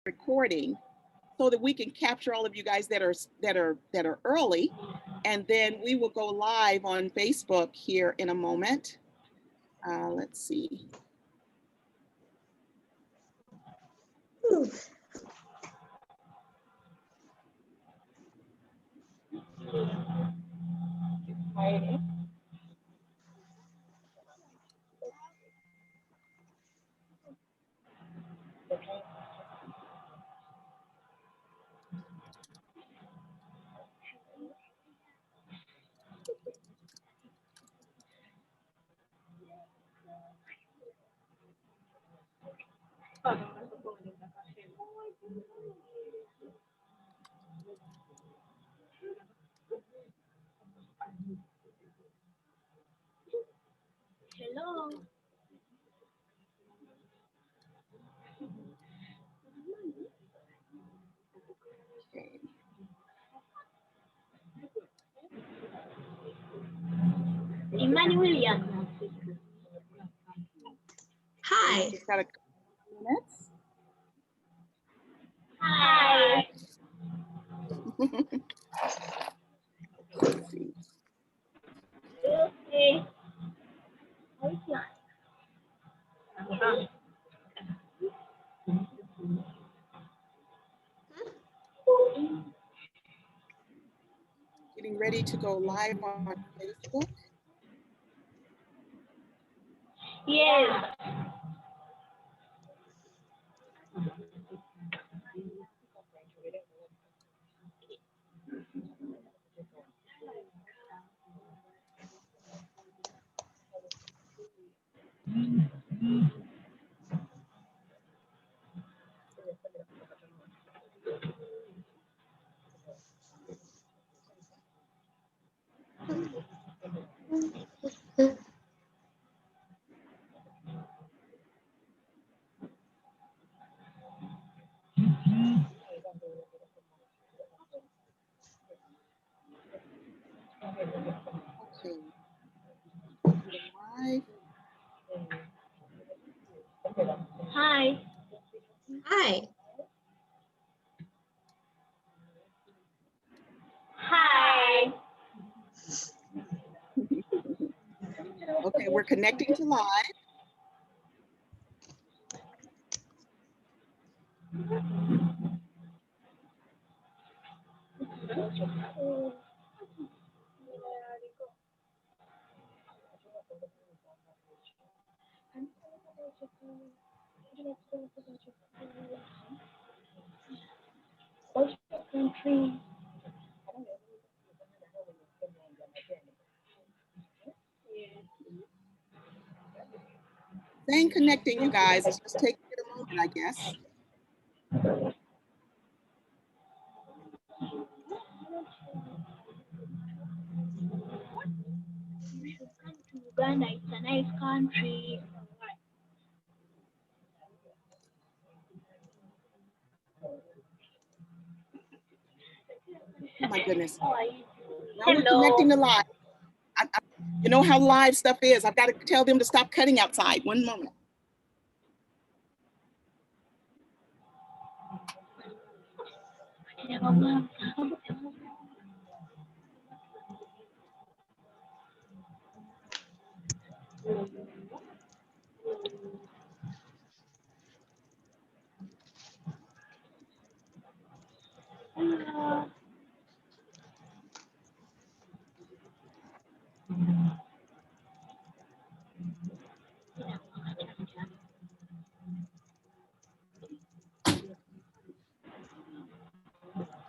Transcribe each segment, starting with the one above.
recording so that we can capture all of you guys that are early, and then we will go live on Facebook here in a moment. Let's see. Hello. Imani Williams. Hi. Just got a couple minutes. Hi. Let's see. Okay. Getting ready to go live on Facebook. Yes. Okay. Live. Hi. Hi. Hi. Okay, we're connecting to live. Country. Staying connecting, you guys. It's just taking it a moment, I guess. You should come to Uganda. It's a nice country. Oh my goodness. How are you? Now we're Hello. connecting to live. You know how live stuff is. I've got to tell them to stop cutting outside. One moment.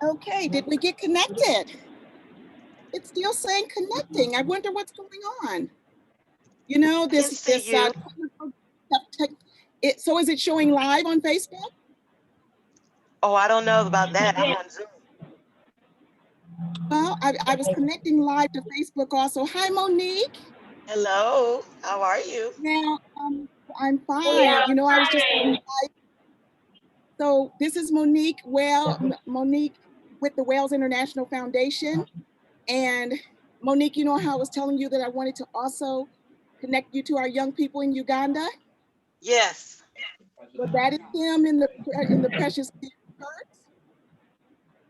Okay, did we get connected? It's still saying connecting. I wonder what's going on. You know, this so is it showing live on Facebook? Oh, I don't know about that. I'm on Zoom. Well, I was connecting live to Facebook also. Hi, Monique. Hello, how are you? Now, I'm fine. You know, I was just live. So this is Monique. Monique with the Wales International Foundation. And Monique, you know how I was telling you that I wanted to also connect you to our young people in Uganda? Yes. Well, that is him in the Precious Hertz.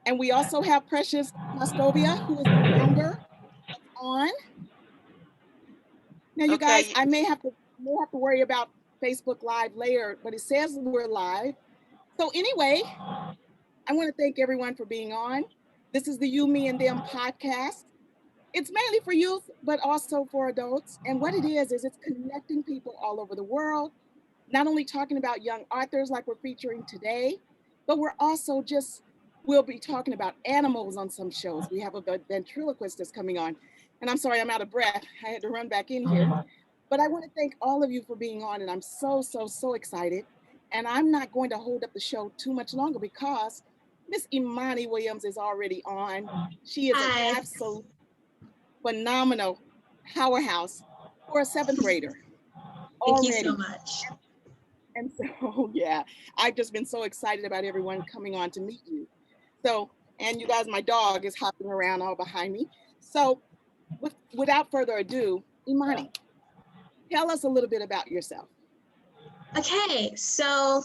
And we also have Precious Proscovia, who is the founder on. Now, you guys, Okay. I may have to worry about Facebook Live later, but it says we're live. So anyway, I want to thank everyone for being on. This is the You, Me, and Them podcast. It's mainly for youth, but also for adults. And what it is it's connecting people all over the world, not only talking about young authors like we're featuring today, but we'll be talking about animals on some shows. We have a ventriloquist that's coming on. And I'm sorry, I'm out of breath. I had to run back in here. But I want to thank all of you for being on, and I'm so excited. And I'm not going to hold up the show too much longer because Miss Imani Williams is already on. She is Hi. an absolute phenomenal powerhouse for a 7th grader. Thank you so much. And so, yeah, I've just been so excited about everyone coming on to meet you. So, and you guys, my dog is hopping around all behind me. So without further ado, Imani, tell us a little bit about yourself. Okay, so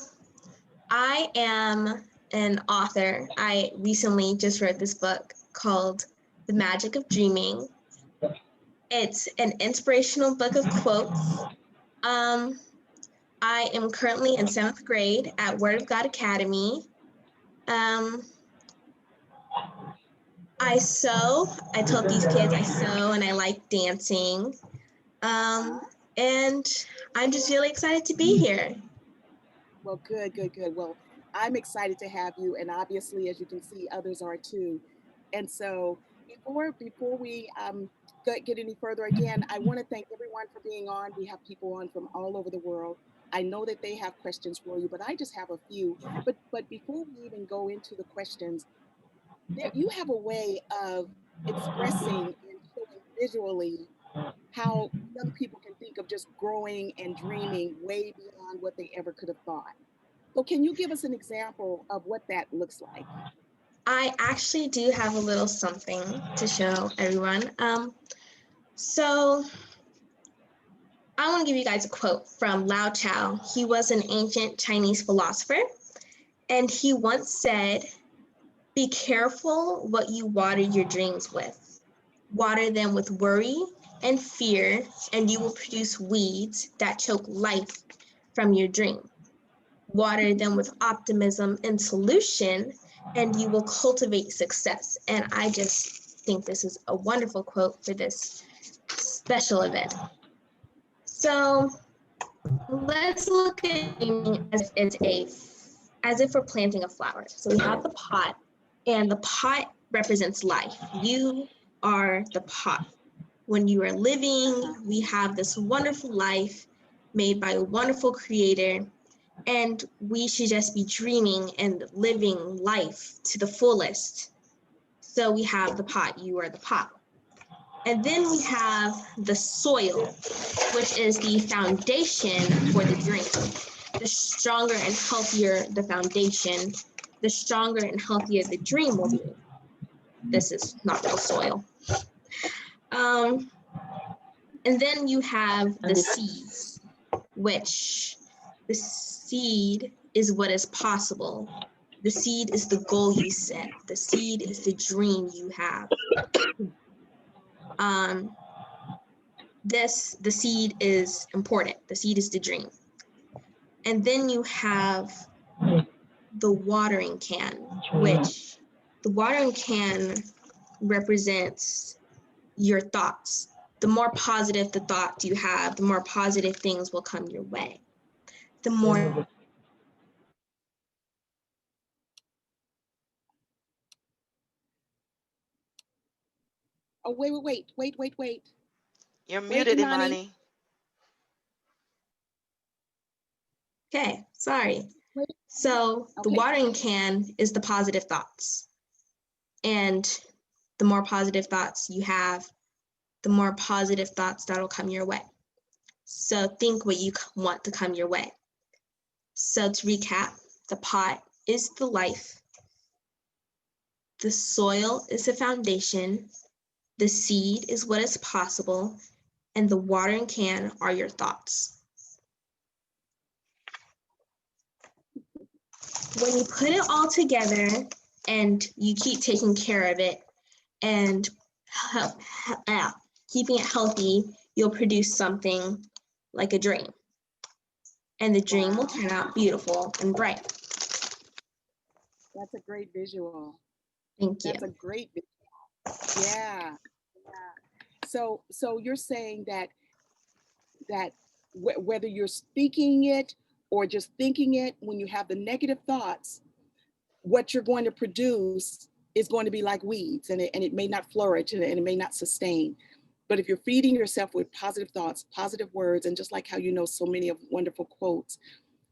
I am an author. I recently just read this book called The Magic of Dreaming. It's an inspirational book of quotes. I am currently in 7th grade at Word of God Academy. I sew. I told these kids I sew and I like dancing. And I'm just really excited to be here. Well, good. Well, I'm excited to have you. And obviously, as you can see, others are too. And so before we get any further, again, I want to thank everyone for being on. We have people on from all over the world. I know that they have questions for you, but I just have a few. But before we even go into the questions, you have a way of expressing and showing visually how young people can think of just growing and dreaming way beyond what they ever could have thought. So can you give us an example of what that looks like? I actually do have a little something to show everyone. So I want to give you guys a quote from Lao Tzu. He was an ancient Chinese philosopher, and he once said, "Be careful what you water your dreams with. Water them with worry and fear, and you will produce weeds that choke life from your dream. Water them with optimism and solution, and you will cultivate success." And I just think this is a wonderful quote for this special event. So let's look at dreaming as if we're planting a flower. So we have the pot, and the pot represents life. You are the pot. When you are living, we have this wonderful life made by a wonderful creator, and we should just be dreaming and living life to the fullest. So we have the pot, you are the pot. And then we have the soil, which is the foundation for the dream. The stronger and healthier the foundation, the stronger and healthier the dream will be. This is not real soil. And then you have the seeds, which the seed is what is possible. The seed is the goal you set. The seed is the dream you have. The seed is important. The seed is the dream. And then you have the watering can, which the watering can represents your thoughts. The more positive the thoughts you have, the more positive things will come your way. The more Oh, wait. You're Wait, muted, Imani. Imani. Okay, sorry. Wait. So the Okay. watering can is the positive thoughts. And the more positive thoughts you have, the more positive thoughts that'll come your way. So think what you want to come your way. So to recap, the pot is the life. The soil is the foundation. The seed is what is possible. And the watering can are your thoughts. when you put it all together and you keep taking care of it and keeping it healthy, you'll produce something like a dream. And the dream will turn out beautiful and bright. That's a great visual. Thank you. That's a great visual. Yeah. So you're saying that whether you're speaking it or just thinking it, when you have the negative thoughts, what you're going to produce is going to be like weeds, and it may not flourish, and it may not sustain. But if you're feeding yourself with positive thoughts, positive words, and just like how you know so many of wonderful quotes,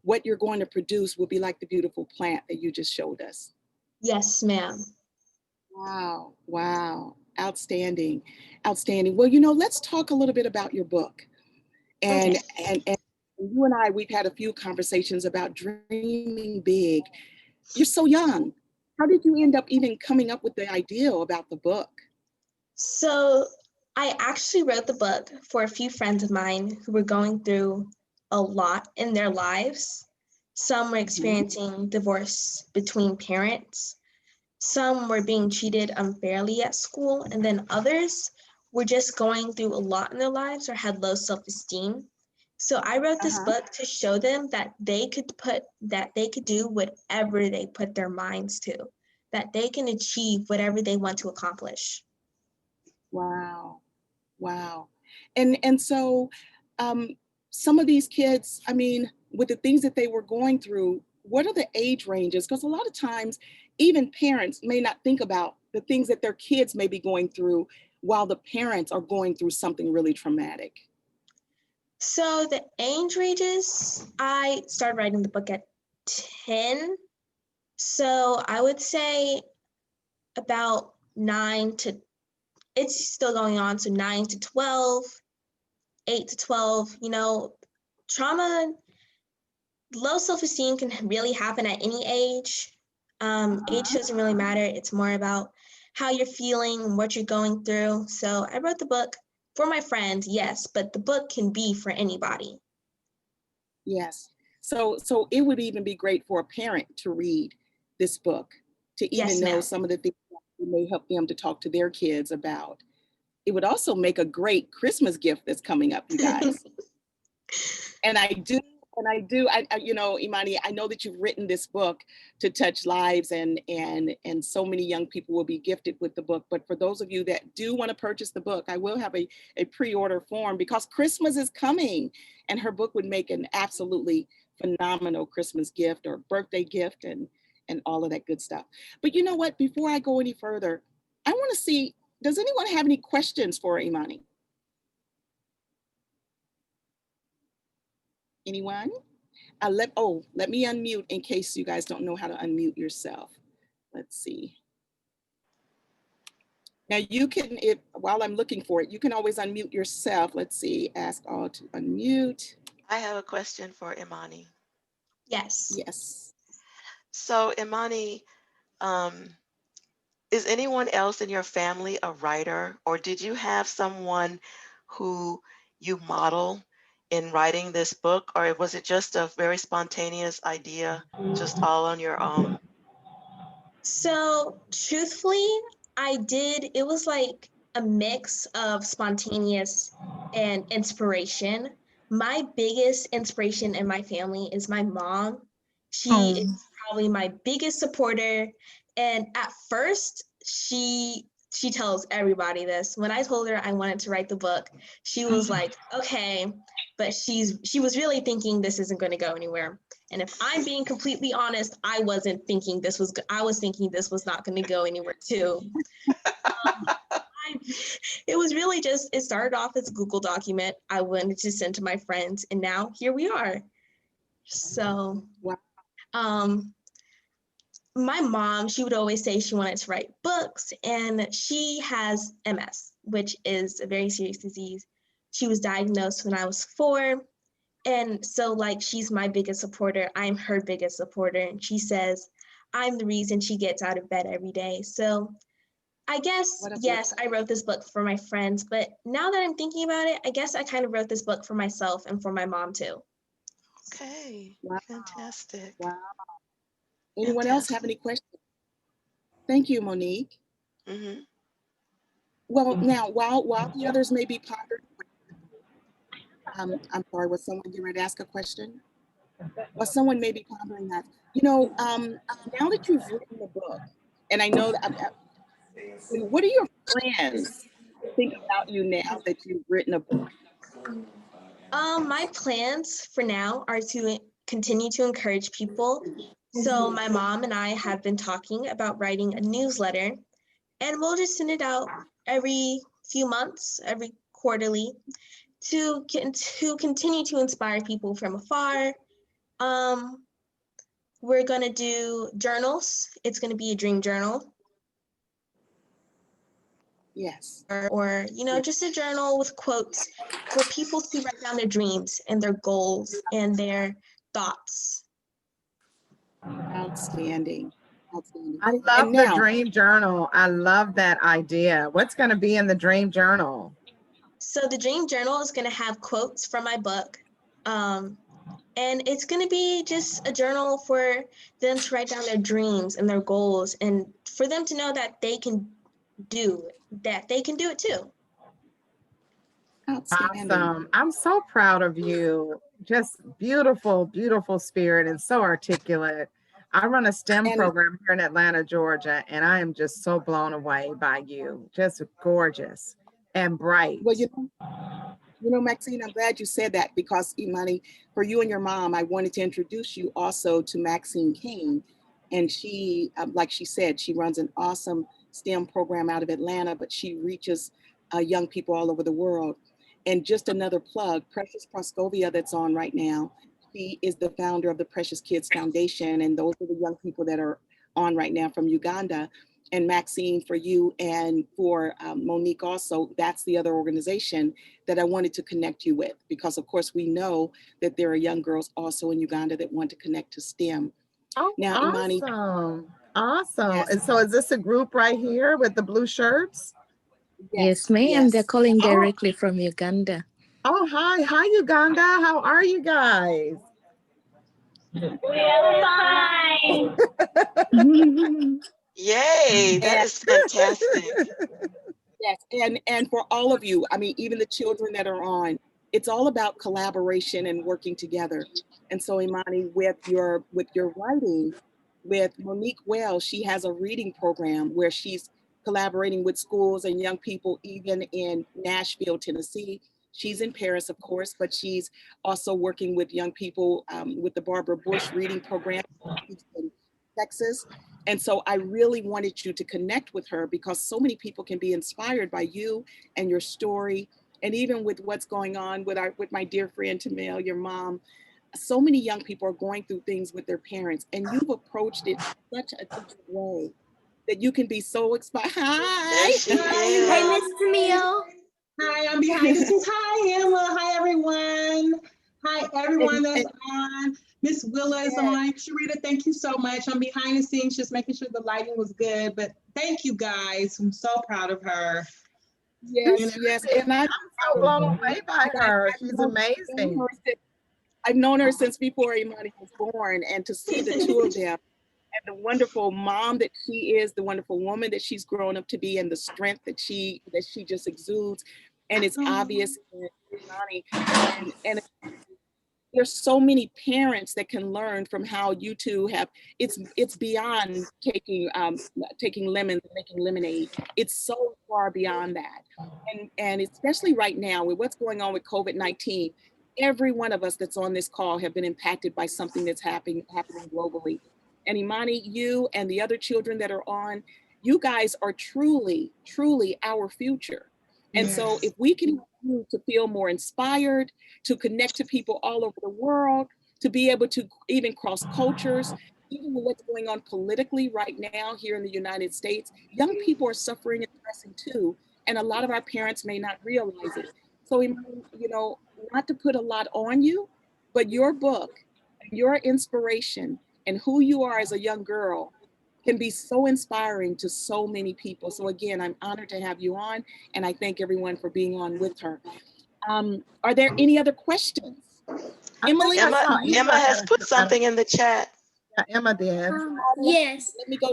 what you're going to produce will be like the beautiful plant that you just showed us. Yes, ma'am. Wow. Outstanding. Well, you know, let's talk a little bit about your book. And you and I, we've had a few conversations about dreaming big. You're so young. How did you end up even coming up with the idea about the book? So I actually wrote the book for a few friends of mine who were going through a lot in their lives. Some were experiencing divorce between parents. Some were being treated unfairly at school, and then others were just going through a lot in their lives or had low self-esteem. So I wrote this book to show them that they could do whatever they put their minds to, that they can achieve whatever they want to accomplish. Wow. And so some of these kids, I mean, with the things that they were going through, what are the age ranges? Because a lot of times, even parents may not think about the things that their kids may be going through while the parents are going through something really traumatic. So the age ranges, I started writing the book at 10. So I would say about 9 to, it's still going on, so 9 to 12, 8 to 12, you know, trauma, low self-esteem can really happen at any age. Age doesn't really matter. It's more about how you're feeling and what you're going through. So I wrote the book for my friends, yes, but the book can be for anybody. Yes. So it would even be great for a parent to read this book, to even know some of the things that may help them to talk to their kids about. It would also make a great Christmas gift that's coming up, you guys. And I do, you know, Imani, I know that you've written this book to touch lives, and so many young people will be gifted with the book. But for those of you that do want to purchase the book, I will have a pre-order form, because Christmas is coming, and her book would make an absolutely phenomenal Christmas gift or birthday gift and all of that good stuff. But you know what, before I go any further, I want to see, does anyone have any questions for Imani? Anyone? Let me unmute in case you guys don't know how to unmute yourself. Let's see. Now you can, while I'm looking for it, you can always unmute yourself. Let's see, ask all to unmute. I have a question for Imani. Yes. So Imani, is anyone else in your family a writer, or did you have someone who you model in writing this book, or was it just a very spontaneous idea, just all on your own? So truthfully, it was like a mix of spontaneous and inspiration. My biggest inspiration in my family is my mom. She is probably my biggest supporter. And at first, she tells everybody this. When I told her I wanted to write the book, she was like, okay, but she was really thinking this isn't going to go anywhere. And if I'm being completely honest, I was thinking this was not going to go anywhere too. It was really just, it started off as a Google document I wanted to send to my friends, and now here we are. So, my mom, she would always say she wanted to write books, and she has MS, which is a very serious disease. She was diagnosed when I was 4. And so, like, she's my biggest supporter. I'm her biggest supporter. And she says, I'm the reason she gets out of bed every day. So I guess, yes, I wrote this book for my friends. But now that I'm thinking about it, I guess I kind of wrote this book for myself and for my mom, too. Okay, fantastic. Wow. Anyone else have any questions? Thank you, Monique. Mm-hmm. Well, now, while the others may be pondering, I'm sorry, was someone getting ready to ask a question? Or someone may be pondering that. You know, now that you've written the book, and I know that, what are your plans to think about you now that you've written a book? My plans for now are to continue to encourage people. So my mom and I have been talking about writing a newsletter, and we'll just send it out every few months, every quarterly, to continue to inspire people from afar. We're gonna do journals. It's gonna be a dream journal. Yes. Or you know, just a journal with quotes for people to write down their dreams and their goals and their thoughts. Outstanding. Outstanding. I love the dream journal. I love that idea. What's going to be in the dream journal? So the dream journal is going to have quotes from my book. And it's going to be just a journal for them to write down their dreams and their goals, and for them to know that they can do it too. Awesome. I'm so proud of you. Just beautiful, beautiful spirit, and so articulate. I run a STEM program here in Atlanta, Georgia, and I am just so blown away by you. Just gorgeous and bright. Well, you know, Maxine, I'm glad you said that, because Imani, for you and your mom, I wanted to introduce you also to Maxine Cain. And she, like she said, she runs an awesome STEM program out of Atlanta, but she reaches young people all over the world. And just another plug, Precious Proscovia that's on right now, she is the founder of the Precious Kids Foundation. And those are the young people that are on right now from Uganda. And Maxine, for you and for Monique also, that's the other organization that I wanted to connect you with, because of course we know that there are young girls also in Uganda that want to connect to STEM. Oh, now, awesome. Imani, awesome. Yes. And so is this a group right here with the blue shirts? Yes, ma'am. yes. They're calling directly from Uganda. Oh, hi. Hi, Uganda. How are you guys? We are fine. Yay, that is fantastic. Yes, and for all of you, I mean, even the children that are on, it's all about collaboration and working together. And so, Imani, with your writing, with Monique Wells, she has a reading program where she's collaborating with schools and young people, even in Nashville, Tennessee. She's in Paris, of course, but she's also working with young people with the Barbara Bush reading program in Texas. And so I really wanted you to connect with her, because so many people can be inspired by you and your story. And even with what's going on with my dear friend Tamil, your mom, so many young people are going through things with their parents, and you've approached it such a different way that you can be so inspired. Hi. There she is. Hey, Miss Tamil. Hi, I'm behind the scenes. Hi, Emma. Hi, everyone. Hi, everyone that's on. Miss Willa is on. Sharita, thank you so much. I'm behind the scenes, just making sure the lighting was good. But thank you, guys. I'm so proud of her. Yes, yes. And I'm so blown away by her. She's amazing. I've known her since before Imani was born, and to see the two of them and the wonderful mom that she is, the wonderful woman that she's grown up to be, and the strength that she just exudes. And it's obvious in Imani. And there's so many parents that can learn from how you two have, it's beyond taking lemons and making lemonade. It's so far beyond that. And especially right now with what's going on with COVID-19, every one of us that's on this call have been impacted by something that's happening globally. And Imani, you and the other children that are on, you guys are truly, truly our future. And so if we can help you to feel more inspired, to connect to people all over the world, to be able to even cross cultures, even with what's going on politically right now here in the United States, young people are suffering and stressing too. And a lot of our parents may not realize it. So, you know, not to put a lot on you, but your book, your inspiration, and who you are as a young girl can be so inspiring to so many people. So again, I'm honored to have you on, and I thank everyone for being on with her. Are there any other questions? Emma has put something in the chat. Emma did. Yes, Let me go.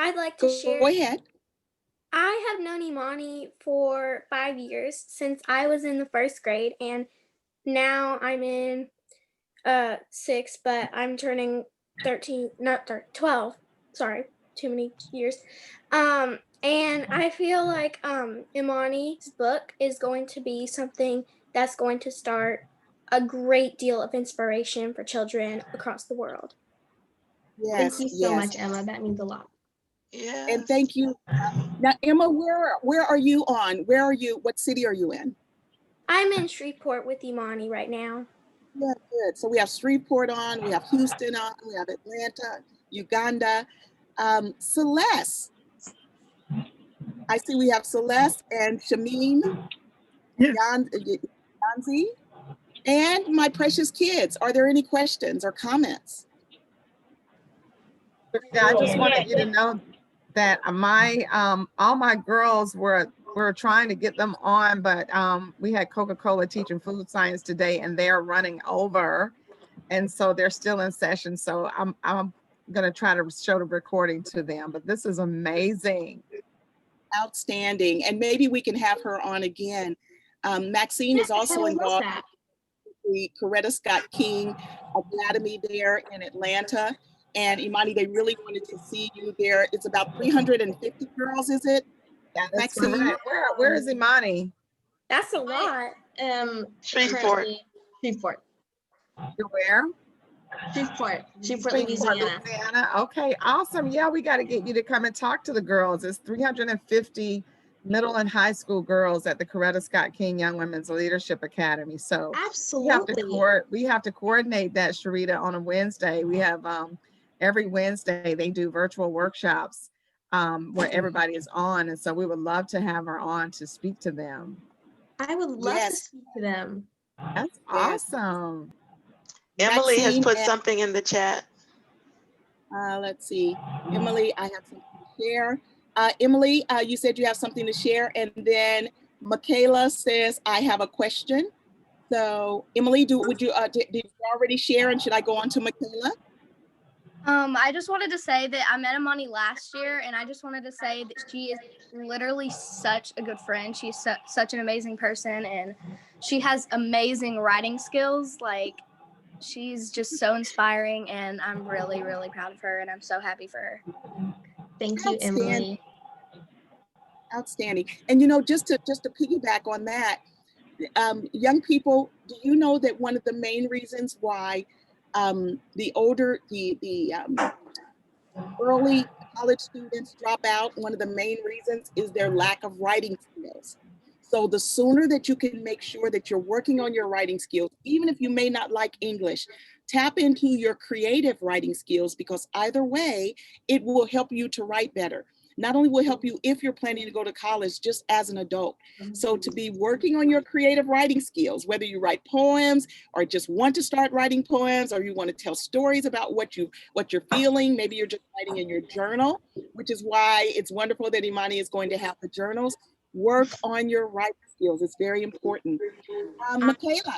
I'd like to share. Go ahead. I have known Imani for 5 years, since I was in the 1st grade, and now I'm in 6, but I'm turning 13, not 12. Sorry, too many years. And I feel like Imani's book is going to be something that's going to start a great deal of inspiration for children across the world. Yes, Thank you so yes. much, Emma. That means a lot. Yeah. And thank you. Now, Emma, where are you on? Where are you? What city are you in? I'm in Shreveport with Imani right now. Yeah, good. So we have Shreveport on, we have Houston on, we have Atlanta, Uganda. Celes. I see we have Celes and Shameen, Yanzi, and my precious kids. Are there any questions or comments? Yeah, I just wanted you to know that my all my girls were trying to get them on, but we had Coca-Cola teaching food science today, and they're running over, and so they're still in session. So I'm gonna try to show the recording to them. But this is amazing. Outstanding, and maybe we can have her on again. Maxine is also involved in the Coretta Scott King Academy there in Atlanta. And Imani, they really wanted to see you there. It's about 350 girls, is it? Yeah, that's Maxine? correct. Where is Imani? That's a lot. Shreveport. Shreveport. Where? Shreveport, Louisiana. Okay, awesome. Yeah, we got to get you to come and talk to the girls. It's 350 middle and high school girls at the Coretta Scott King Young Women's Leadership Academy. So absolutely, we have to coordinate that, Sharita, on a Wednesday. We have every Wednesday they do virtual workshops where everybody is on, and so we would love to have her on to speak to them. I would love to speak to them. That's awesome. Emily Maxine has put something in the chat. Let's see. Emily, I have something to share. Emily, you said you have something to share, and then Makayla says, I have a question. So Emily, did you already share, and should I go on to Makayla? I just wanted to say that I met Imani last year, and I just wanted to say that she is literally such a good friend. She's such an amazing person, and she has amazing writing skills. Like, she's just so inspiring, and I'm really, really proud of her, and I'm so happy for her. Thank you, Emily. Outstanding. And just to piggyback on that, young people, do you know that one of the main reasons why the early college students drop out, one of the main reasons is their lack of writing skills. So the sooner that you can make sure that you're working on your writing skills, even if you may not like English, tap into your creative writing skills, because either way, it will help you to write better. Not only will help you if you're planning to go to college, just as an adult. So to be working on your creative writing skills, whether you write poems or just want to start writing poems, or you want to tell stories about what you're feeling, maybe you're just writing in your journal, which is why it's wonderful that Imani is going to have the journals. Work on your writing skills. It's very important. Makayla.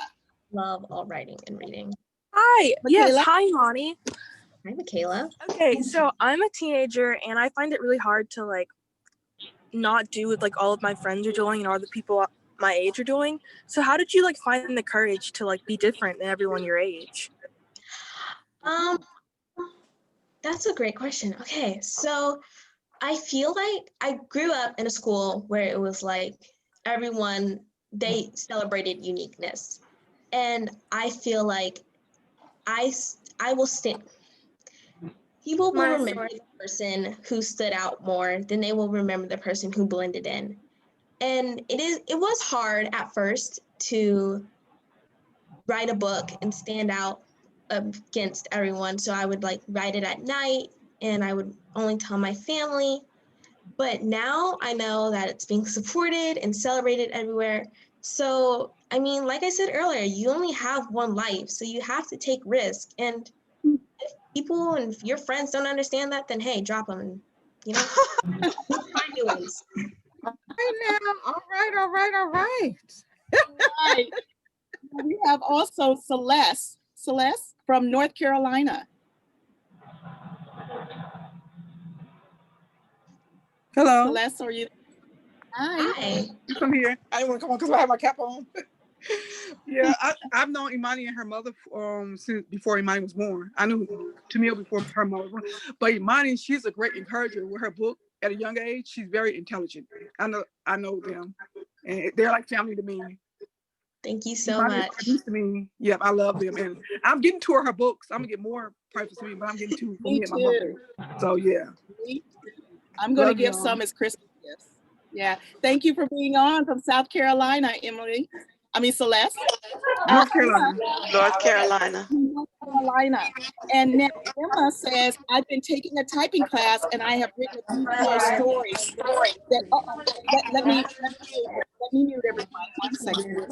Love all writing and reading. Hi. Makayla? Yes. Hi, Imani. Hi, Makayla. Okay, so I'm a teenager, and I find it really hard to not do what all of my friends are doing and all the people my age are doing. So how did you find the courage to be different than everyone your age? That's a great question. Okay, so I feel like I grew up in a school where it was everyone, they celebrated uniqueness. And I feel like I will stand. People will remember the person who stood out more than they will remember the person who blended in. And it was hard at first to write a book and stand out against everyone. So I would write it at night, and I would only tell my family. But now I know that it's being supported and celebrated everywhere. So, I mean, like I said earlier, you only have one life, so you have to take risk. And if people and your friends don't understand that, then hey, drop them and, find new ones. All right. Right. We have also Celes. Celes from North Carolina. Hello. Celes, are you? Hi. Hi. I'm here. I didn't want to come on because I have my cap on. Yeah, I've known Imani and her mother since before Imani was born. I knew Tamil before her mother was born. But Imani, she's a great encourager with her book at a young age. She's very intelligent. I know them. And they're like family to me. Thank you so Imani much. introduced to me. Yeah, I love them. And I'm getting to her books. I'm gonna get more private for me, but I'm getting to for me and my mother. So yeah. I'm gonna Love give y'all. some as Christmas gifts. Yeah. Thank you for being on from South Carolina, Emily. I mean, Celes. North Carolina. North Carolina. North Carolina. And now Emma says, I've been taking a typing class and I have written a few small stories. That, let me mute everyone. 1 second.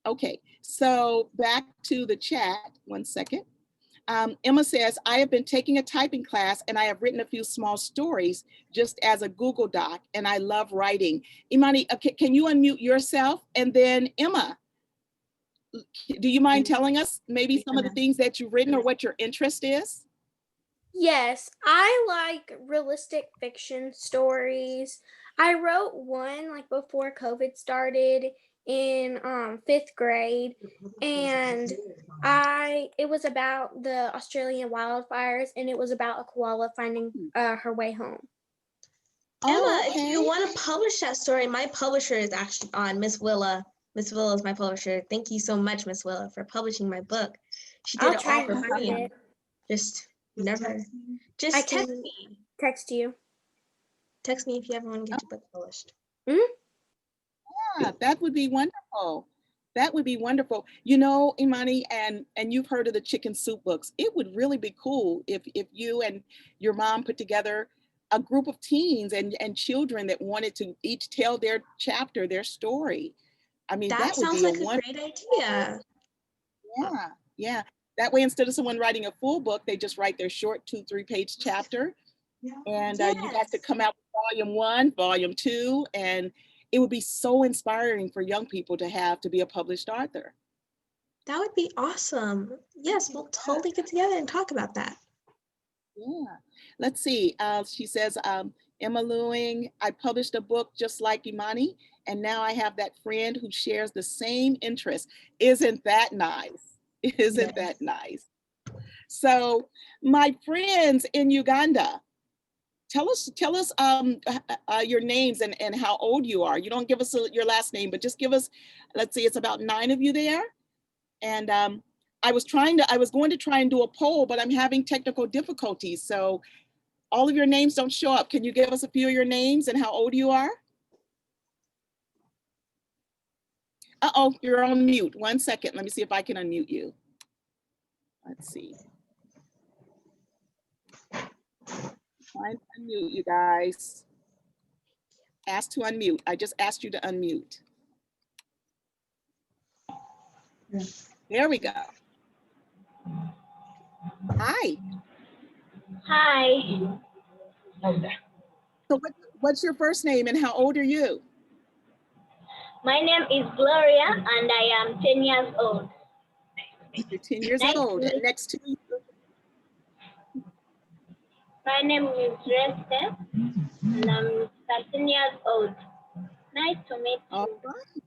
Okay, so back to the chat. 1 second. Emma says, I have been taking a typing class and I have written a few small stories just as a Google Doc and I love writing. Imani, can you unmute yourself? And then Emma, do you mind telling us maybe some of the things that you've written or what your interest is? Yes, I like realistic fiction stories. I wrote one like before COVID started in 5th grade, and it was about the Australian wildfires, and it was about a koala finding her way home. Emma, if you want to publish that story, my publisher is actually on, Miss Willa. Miss Willa is my publisher. Thank you so much, Miss Willa, for publishing my book. She did I'll it try all for and find free. it. Just I text can me. text you. Text me if you ever want to get your book published. Yeah, that would be wonderful. That would be wonderful. You know, Imani, and you've heard of the chicken soup books. It would really be cool if you and your mom put together a group of teens and children that wanted to each tell their chapter, their story. I mean, that would sounds be like a great idea. Yeah, yeah. That way, instead of someone writing a full book, they just write their short 2-3 page chapter. And you guys could come out with volume 1, volume 2, and it would be so inspiring for young people to be a published author. That would be awesome. Yes, we'll totally get together and talk about that. Yeah. Let's see. She says, Emma Lewing, I published a book just like Imani, and now I have that friend who shares the same interest. Isn't that nice? Isn't that nice? So my friends in Uganda, tell us your names and how old you are. You don't give us your last name, but just give us, let's see, it's about 9 of you there. And I was going to try and do a poll, but I'm having technical difficulties. So all of your names don't show up. Can you give us a few of your names and how old you are? Uh-oh, you're on mute. 1 second. Let me see if I can unmute you. Let's see. Trying to unmute you guys. Ask to unmute. I just asked you to unmute. There we go. Hi. Hi. So what's your first name and how old are you? My name is Gloria and I am 10 years old. You're 10 years old. And next to you? My name is Reste and I'm 13 years old. Nice to meet you. All right.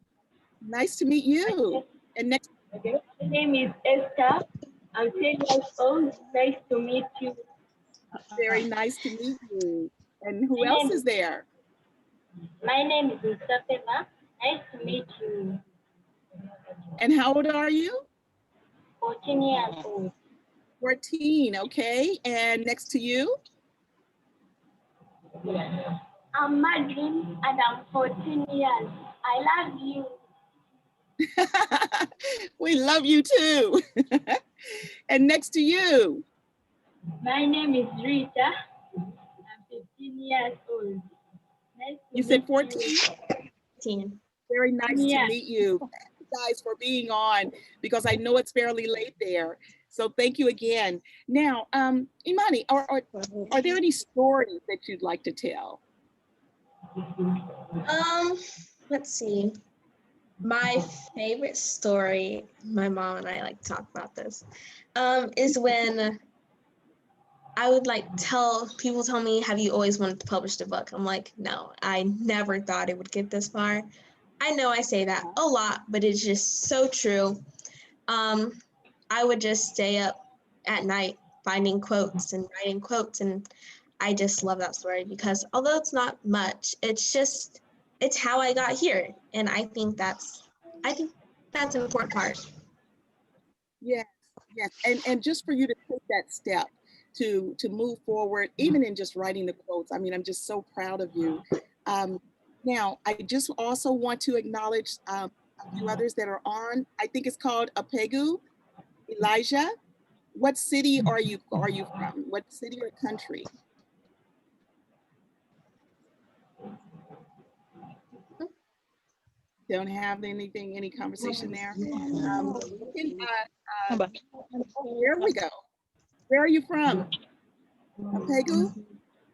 Nice to meet you. And next. My name is Esther. I'm 10 years old. Nice to meet you. Very nice to meet you. And who else is there? My name is Mustafa. Nice to meet you. And how old are you? 14 years old. 14, okay. And next to you? I'm Madrin and I'm 14 years. I love you. We love you too. And next to you? My name is Rita. I'm 15 years old. Nice to You said 14? 14. Very nice to meet you. Thank you guys for being on because I know it's fairly late there. So thank you again. Now, Imani, are there any stories that you'd like to tell? Let's see. My favorite story, my mom and I like to talk about this, is when I would like people tell me, have you always wanted to publish a book? I'm like, no, I never thought it would get this far. I know I say that a lot, but it's just so true. I would just stay up at night finding quotes and writing quotes, and I just love that story because although it's not much, it's how I got here, and I think that's an important part. Yes, yes, and just for you to take that step to move forward, even in just writing the quotes. I mean, I'm just so proud of you. Now, I just also want to acknowledge a few others that are on. I think it's called Apegu Elijah. What city are you from? What city or country? Don't have anything, any conversation there. There we go. Where are you from? Apegu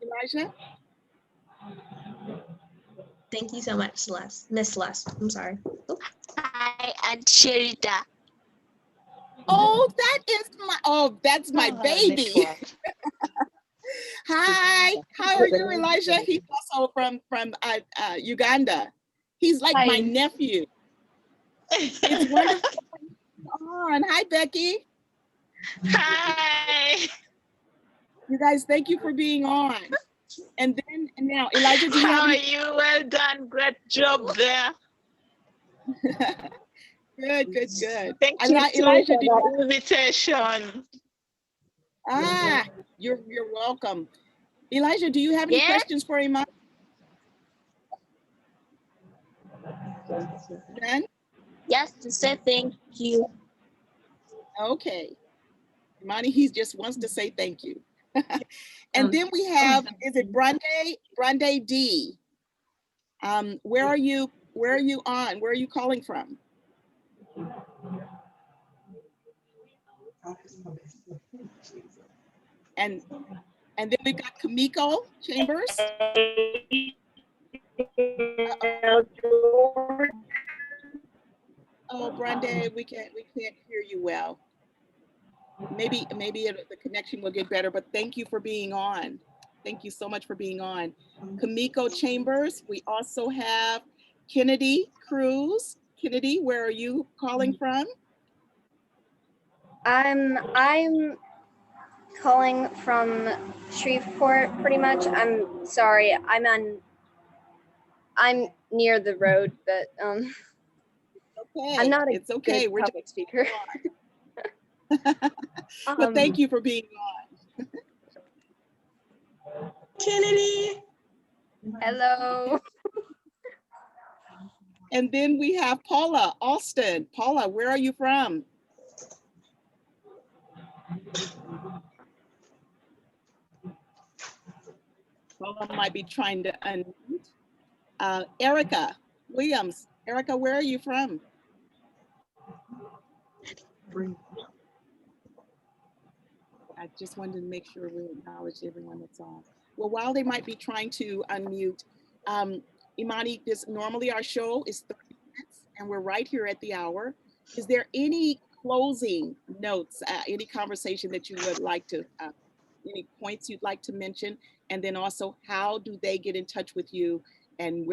Elijah? Thank you so much, Celeste. Miss Celeste, I'm sorry. Hi, I'm Sherida. Oh, that's my baby. Hi, how are you, Elijah? He's also from Uganda. He's like my nephew. It's wonderful. On. Hi, Becky. Hi. You guys, thank you for being on. And now, Elijah, do you How are you? Well done. Great job there. Good. Thank you Elijah, for the invitation. You're welcome. Elijah, do you have any questions for Imani? None? Yes, to say thank you. Okay. Imani, he just wants to say thank you. And then we have, is it Brandei D? Where are you on? Where are you calling from? And then we got Kamiko Chambers. Oh, Brandei, we can't hear you well. Maybe the connection will get better, but thank you for being on. Thank you so much for being on. Kamiko Chambers. We also have Kennedy Cruz. Kennedy, where are you calling from? I'm calling from Shreveport, pretty much. I'm sorry, I'm near the road, but okay. I'm not a it's okay. good public speaker. But thank you for being on. Kennedy. Hello. And then we have Paula Alston. Paula, where are you from? Paula might be trying to unmute. Erika Williams. Erika, where are you from? I just wanted to make sure we acknowledge everyone that's on. Well, while they might be trying to unmute, Imani, normally our show is 30 minutes and we're right here at the hour. Is there any closing notes, any conversation that you would like to, any points you'd like to mention? And then also, how do they get in touch with you? And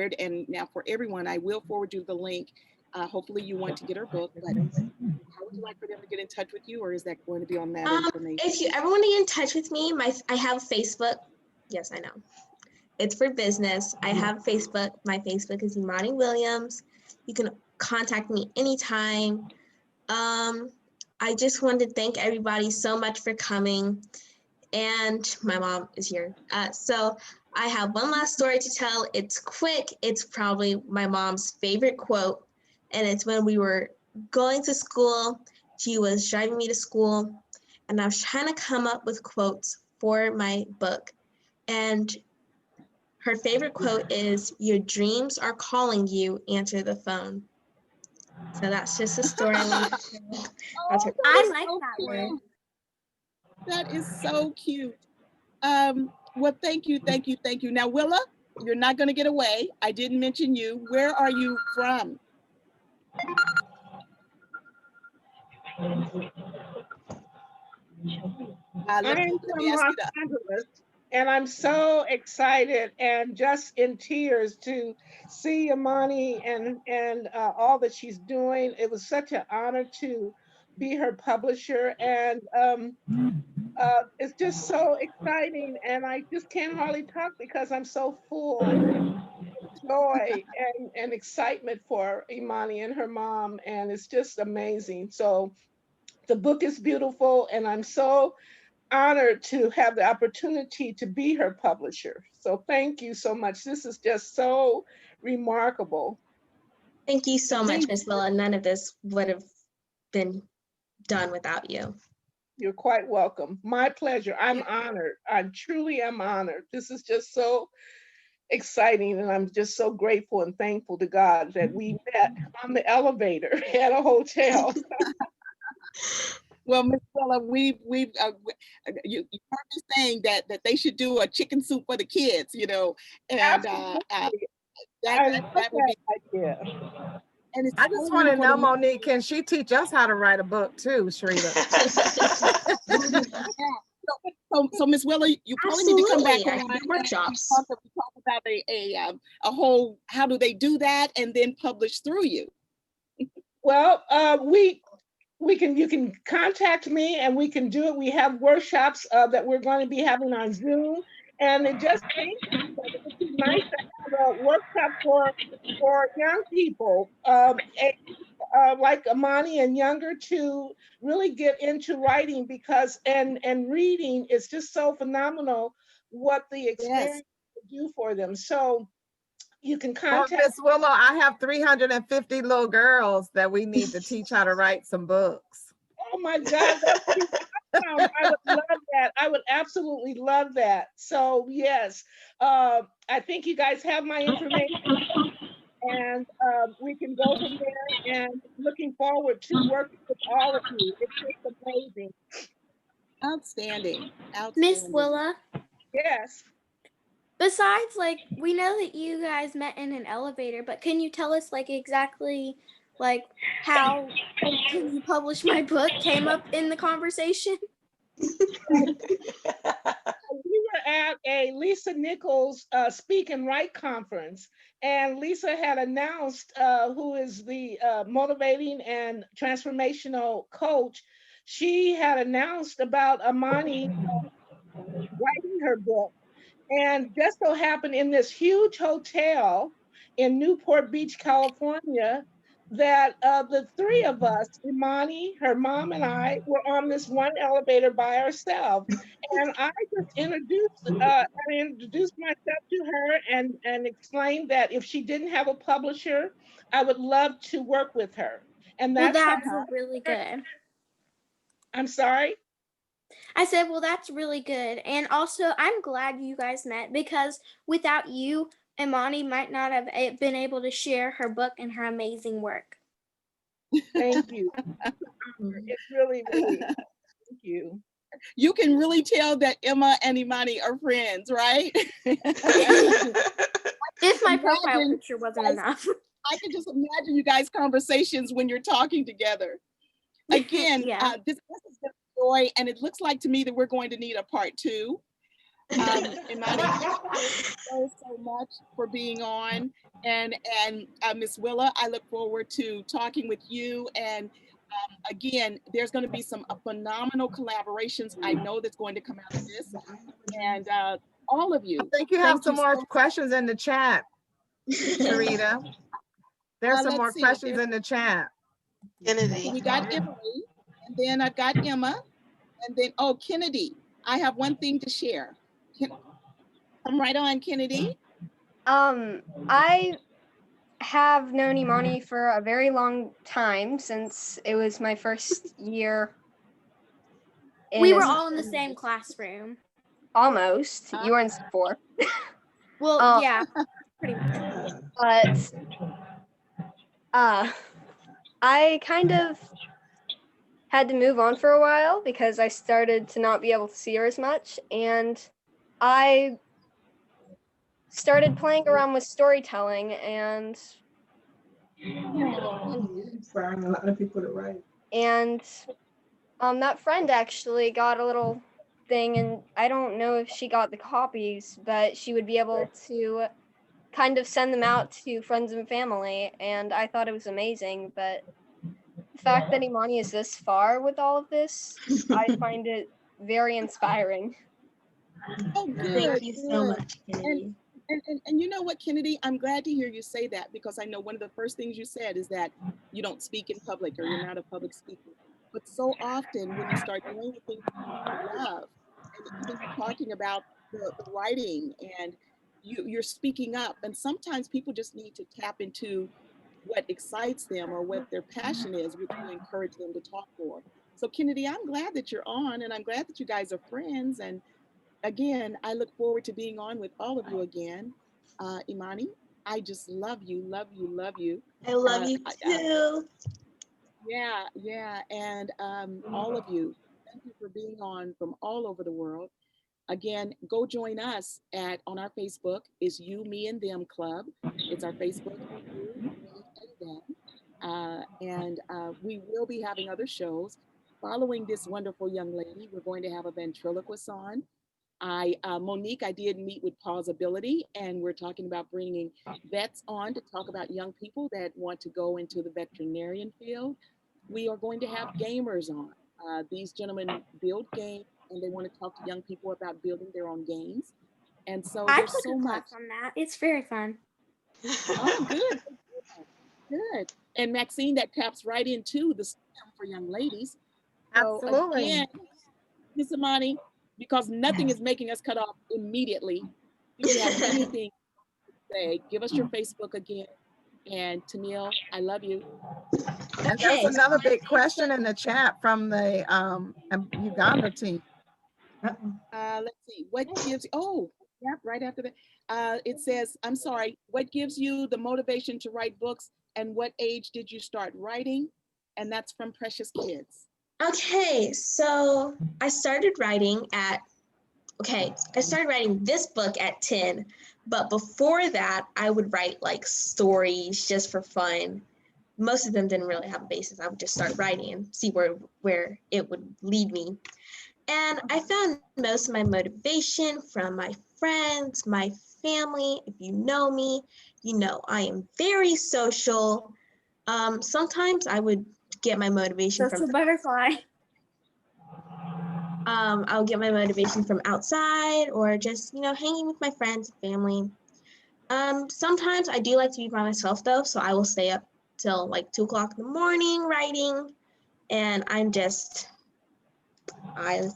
now for everyone, I will forward you the link. Hopefully you want to get our book, but how would you like for them to get in touch with you, or is that going to be on that information? If you ever want to get in touch with me, I have Facebook. Yes, I know. It's for business. I have Facebook. My Facebook is Imani Williams. You can contact me anytime. I just wanted to thank everybody so much for coming. And my mom is here. So I have one last story to tell. It's quick. It's probably my mom's favorite quote. And it's when we were going to school. She was driving me to school. And I was trying to come up with quotes for my book. And her favorite quote is, "Your dreams are calling you, answer the phone." So that's just a story I wanted to share. That's her. I like that one. That is so cute. Well, thank you. Now, Willa, you're not going to get away. I didn't mention you. Where are you from? I'm Let me from ask Los you that. Angeles, and I'm so excited and just in tears to see Imani and all that she's doing. It was such an honor to be her publisher, and it's just so exciting. And I just can't hardly talk because I'm so full of joy and excitement for Imani and her mom, and it's just amazing. So the book is beautiful, and I'm so honored to have the opportunity to be her publisher. So thank you so much. This is just so remarkable. Thank you so much, Miss Willa. None of this would have been done without you. You're quite welcome. My pleasure. I'm honored. I truly am honored. This is just so exciting, and I'm just so grateful and thankful to God that we met on the elevator at a hotel. Well, Ms. Willa, you heard me saying that they should do a chicken soup for the kids, you know, and that would be idea. And it's I just want to know, Monique, can she teach us how to write a book too, Sharita? So Ms. Willa, you probably need to come back Absolutely. on Workshops. We talk about a whole, how do they do that, and then publish through you. Well, you can contact me and we can do it. We have workshops that we're going to be having on Zoom, and it just seems nice to have a workshop for young people, like Imani and younger, to really get into writing, because and reading is just so phenomenal what the experience will do for them. So you can contact. Miss Willow, I have 350 little girls that we need to teach how to write some books. Oh my God, that would be awesome. I would love that. I would absolutely love that. So yes, I think you guys have my information, and we can go from there, and looking forward to working with all of you. It's just amazing. Outstanding. Miss Willa. Yes. Besides, like, we know that you guys met in an elevator, but can you tell us, like, exactly, like, how Can You Publish My Book came up in the conversation? We were at a Lisa Nichols Speak and Write conference, and Lisa had announced, who is the motivating and transformational coach, she had announced about Imani writing her book. And just so happened in this huge hotel in Newport Beach, California, that the three of us, Imani, her mom, and I, were on this one elevator by ourselves. And I just introduced myself to her and explained that if she didn't have a publisher, I would love to work with her. And that's really good. I'm sorry? I said, well, that's really good. And also, I'm glad you guys met, because without you, Imani might not have been able to share her book and her amazing work. Thank you. It's really, really, thank you. You can really tell that Emma and Imani are friends, right? If my profile picture wasn't enough. I can just imagine you guys' conversations when you're talking together. Again, this is just joy, and it looks like to me that we're going to need a part 2. Imani, thank you so much for being on, and Miss Willa, I look forward to talking with you. And again, there's going to be some phenomenal collaborations I know that's going to come out of this, and all of you. I think you have some more questions in the chat, Sharita. There's some more questions in the chat. Kennedy. We got Emily, and then I've got Emma, and then, oh, Kennedy, I have one thing to share. Come right on, Kennedy. I have known Imani for a very long time, since it was my first year. We were all in the same classroom. Almost. You were in 4. Well, yeah, pretty much. But I kind of had to move on for a while because I started to not be able to see her as much, and I started playing around with storytelling, and Inspiring a lot of people to write. And that friend actually got a little thing, and I don't know if she got the copies, but she would be able to kind of send them out to friends and family, and I thought it was amazing. But the fact that Imani is this far with all of this, I find it very inspiring. Oh, good. Thank you so good. much, Kennedy. And you know what, Kennedy, I'm glad to hear you say that, because I know one of the first things you said is that you don't speak in public, or you're not a public speaker. But so often when you start doing the things you love, and even talking about the writing, and you're speaking up, and sometimes people just need to tap into what excites them or what their passion is, which will encourage them to talk more. So Kennedy, I'm glad that you're on, and I'm glad that you guys are friends. And again, I look forward to being on with all of you again. Imani, I just love you, love you, love you. I love you too. Yeah. And all of you, thank you for being on from all over the world. Again, go join us on our Facebook. It's You, Me, and Them Club. It's our Facebook, You, Me, and Them. And we will be having other shows. Following this wonderful young lady, we're going to have a ventriloquist on. Monique, I did meet with Plausibility, and we're talking about bringing vets on to talk about young people that want to go into the veterinarian field. We are going to have gamers on. These gentlemen build games, and they want to talk to young people about building their own games. And so I there's took so a much. class on that. It's very fun. Oh, good. And Maxine, that taps right into the STEM for young ladies. So Absolutely. again, Miss Imani, because nothing is making us cut off immediately. Do you have anything to say? Give us your Facebook again. And Tennille, I love you. And there's another big question in the chat from the Uganda team. Let's see, what gives, right after that. It says, I'm sorry, what gives you the motivation to write books, and what age did you start writing? And that's from Precious Kids. Okay, so I started writing this book at 10, but before that, I would write like stories just for fun. Most of them didn't really have a basis. I would just start writing and see where it would lead me. And I found most of my motivation from my friends, my family. If you know me, you know I am very social. Sometimes I would get my motivation from a butterfly. I'll get my motivation from outside, or just, hanging with my friends and family. Sometimes I do like to be by myself though, so I will stay up till like 2 o'clock in the morning writing, and I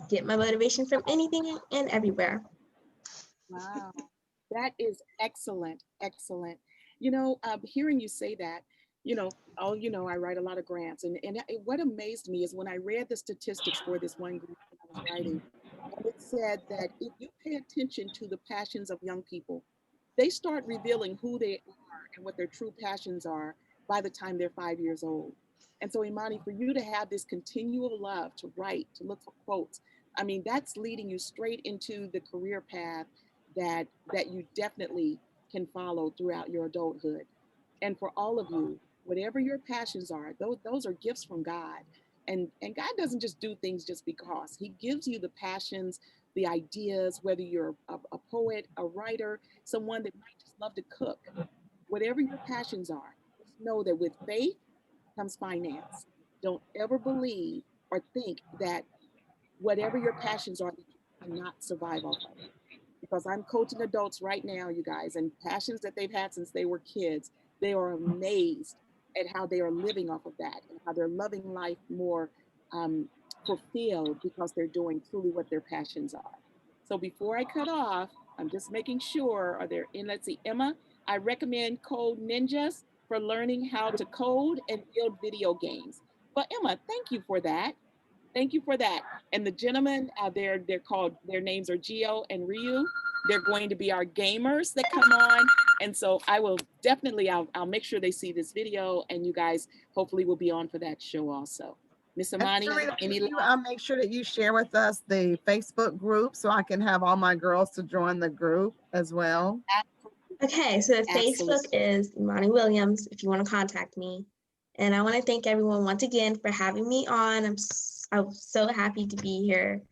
get my motivation from anything and everywhere. Wow, that is excellent. Hearing you say that, I write a lot of grants, and what amazed me is when I read the statistics for this one group that I was writing, and it said that if you pay attention to the passions of young people, they start revealing who they are and what their true passions are by the time they're 5 years old. And so, Imani, for you to have this continual love to write, to look for quotes, I mean, that's leading you straight into the career path that you definitely can follow throughout your adulthood. And for all of you, whatever your passions are, those are gifts from God. And God doesn't just do things just because. He gives you the passions, the ideas, whether you're a poet, a writer, someone that might just love to cook. Whatever your passions are, just know that with faith comes finance. Don't ever believe or think that whatever your passions are, that you cannot survive off of it. Because I'm coaching adults right now, you guys, and passions that they've had since they were kids, they are amazed at how they are living off of that, and how they're loving life more fulfilled because they're doing truly what their passions are. So before I cut off, I'm just making sure, let's see, Emma, I recommend Code Ninjas for learning how to code and build video games. Well, Emma, thank you for that. Thank you for that. And the gentlemen, their names are Gio and Ryu. They're going to be our gamers that come on. And so I will definitely, I'll make sure they see this video, and you guys hopefully will be on for that show also. Miss Imani, I'll make sure that you share with us the Facebook group so I can have all my girls to join the group as well. Okay, so the Facebook Absolutely. is Imani Williams if you want to contact me. And I want to thank everyone once again for having me on. I'm so happy to be here.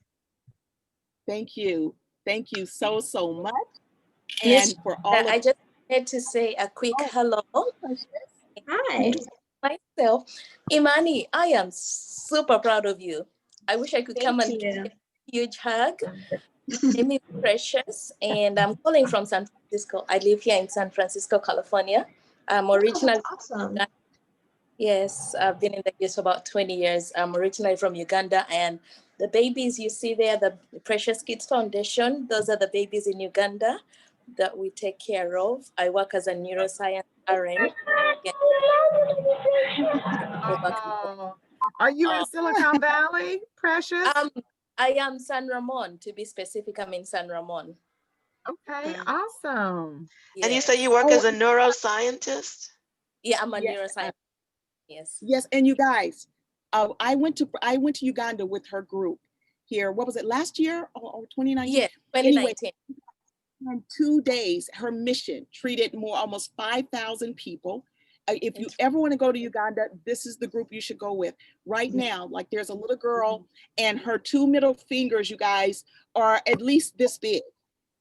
Thank you. Thank you so, so much. Miss, And for all of I just wanted to say a quick hello. Hi. Myself, Imani, I am super proud of you. I wish I could come and give you a huge hug. My name is Precious, and I'm calling from San Francisco. I live here in San Francisco, California. I'm originally awesome. Yes, I've been in the US for about 20 years. I'm originally from Uganda, and the babies you see there, the Precious Kids Foundation, those are the babies in Uganda that we take care of. I work as a neuroscience RN. Oh, are you in Silicon Valley, Precious? I am San Ramon, to be specific. I'm in San Ramon. Okay, awesome. And you say you work as a neuroscientist? Yeah, I'm a Yes. neuroscientist. Yes. Yes, and you guys, I went to Uganda with her group here. What was it, last year or 2019? Yeah, 2019. Anyway, in 2 days, her mission treated almost 5,000 people. If you ever want to go to Uganda, this is the group you should go with. Right now, like there's a little girl and her 2 middle fingers, you guys, are at least this big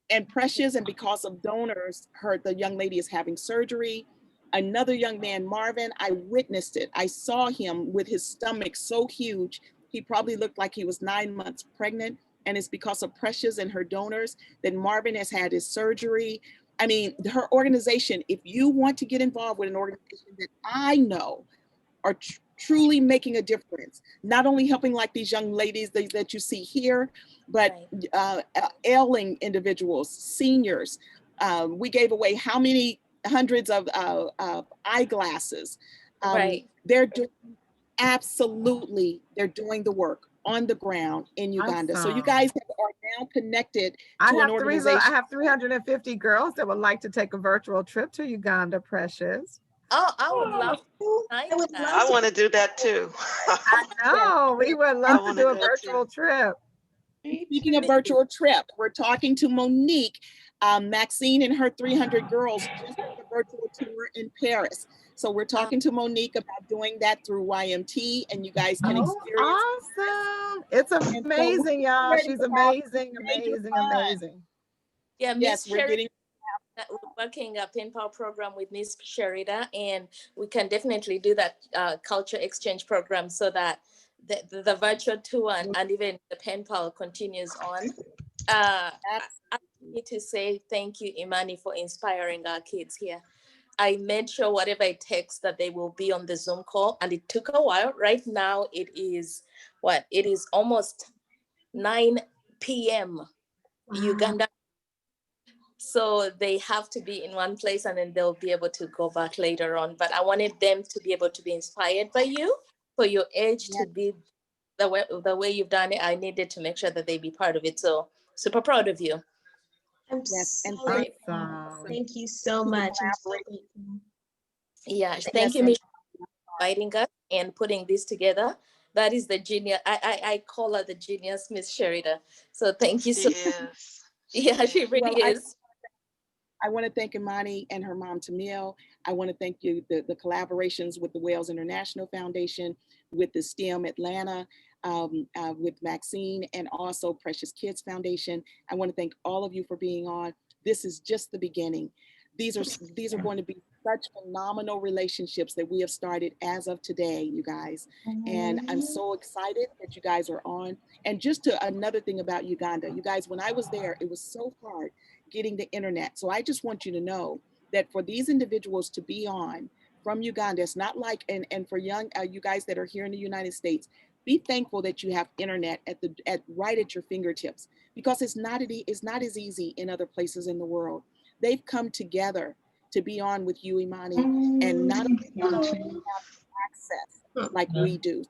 and precious. And because of donors, the young lady is having surgery. Another young man, Marvin, I witnessed it. I saw him with his stomach so huge, he probably looked like he was 9 months pregnant. And it's because of Precious and her donors that Marvin has had his surgery. I mean, her organization, if you want to get involved with an organization that I know are truly making a difference, not only helping like these young ladies that you see here, but ailing individuals, seniors. We gave away how many hundreds of eyeglasses. They're doing they're doing the work on the ground in Uganda. So you guys are now connected to an organization. I have 350 girls that would like to take a virtual trip to Uganda, Precious. Oh, I would love to. I want to do that too. I know, we would love to do a virtual trip. Speaking of virtual trip, we're talking to Monique. Maxine and her 300 girls just did a virtual tour in Paris. So we're talking to Monique about doing that through YMT, and you guys can experience. Awesome. It's amazing, y'all. She's amazing, amazing, amazing. Yeah, Yes, we're getting. We're working a pen pal program with Miss Sherida, and we can definitely do that culture exchange program so that the virtual tour and even the pen pal continues on. I need to say thank you, Imani, for inspiring our kids here. I made sure whatever it takes that they will be on the Zoom call, and it took a while. Right now it is it is almost 9 p.m. Uganda. So they have to be in one place and then they'll be able to go back later on. But I wanted them to be able to be inspired by you for your age to be the way you've done it. I needed to make sure that they be part of it. So super proud of you. I'm so grateful. Thank you so much. I'm so grateful. Yeah, thank you, Michelle, for inviting us and putting this together. That is the genius. I call her the genius, Miss Sherida. So thank you so much. Yeah, she really is. I want to thank Imani and her mom, Tamil. I want to thank you, the collaborations with the Wales International Foundation, with the STEM Atlanta, with Maxine, and also Precious Kids Foundation. I want to thank all of you for being on. This is just the beginning. These are going to be such phenomenal relationships that we have started as of today, you guys. And I'm so excited that you guys are on. And just another thing about Uganda, you guys, when I was there, it was so hard getting the internet. So I just want you to know that for these individuals to be on from Uganda, it's not like, and for young, you guys that are here in the United States, be thankful that you have internet right at your fingertips, because it's not as easy in other places in the world. They've come together to be on with you, Imani, and not only have access like we do.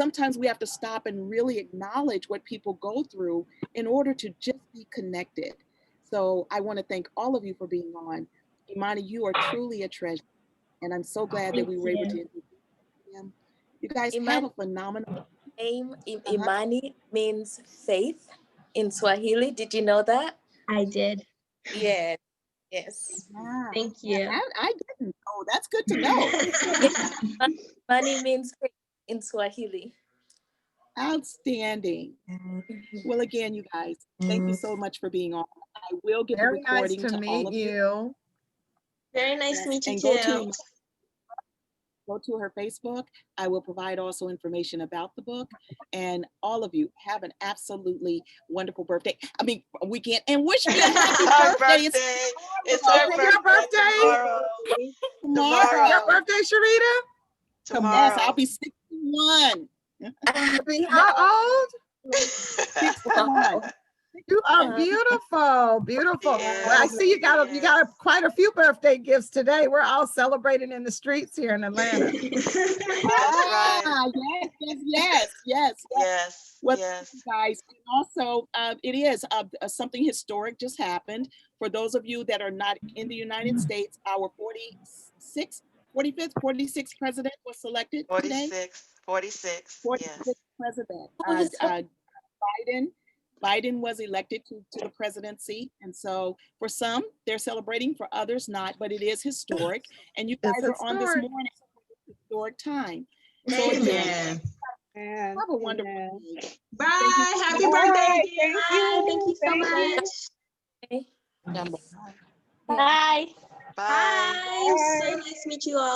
Sometimes we have to stop and really acknowledge what people go through in order to just be connected. So I want to thank all of you for being on. Imani, you are truly a treasure. And I'm so glad that we were able to interview him. You guys have a phenomenal name. Imani means faith in Swahili. Did you know that? I did. Yeah. Yes. Yeah. Thank you. I didn't know. That's good to know. Money means faith in Swahili. Outstanding. Well, again, you guys, thank you so much for being on. I will get Very the nice recording to to all meet of you. you. Very nice to meet you And too. go to her Facebook. I will provide also information about the book. And all of you have an absolutely wonderful birthday. I mean, weekend. And wish me a happy birthday. It's her Your birthday? Tomorrow. Your birthday, Sharita? Yes, I'll be 61. How old? 61. You are beautiful, beautiful. Well, I see you got quite a few birthday gifts today. We're all celebrating in the streets here in Atlanta. Yes. Well, guys, and also it is something historic just happened. For those of you that are not in the United States, our 46th president was selected today. 46, 46th yes. president. Biden was elected to the presidency. And so for some, they're celebrating, for others not, but it is historic. And you guys are on this morning, historic time. So again, have a wonderful day. Bye. Happy birthday again. Thank you so much. Bye. Bye. So nice to meet you all.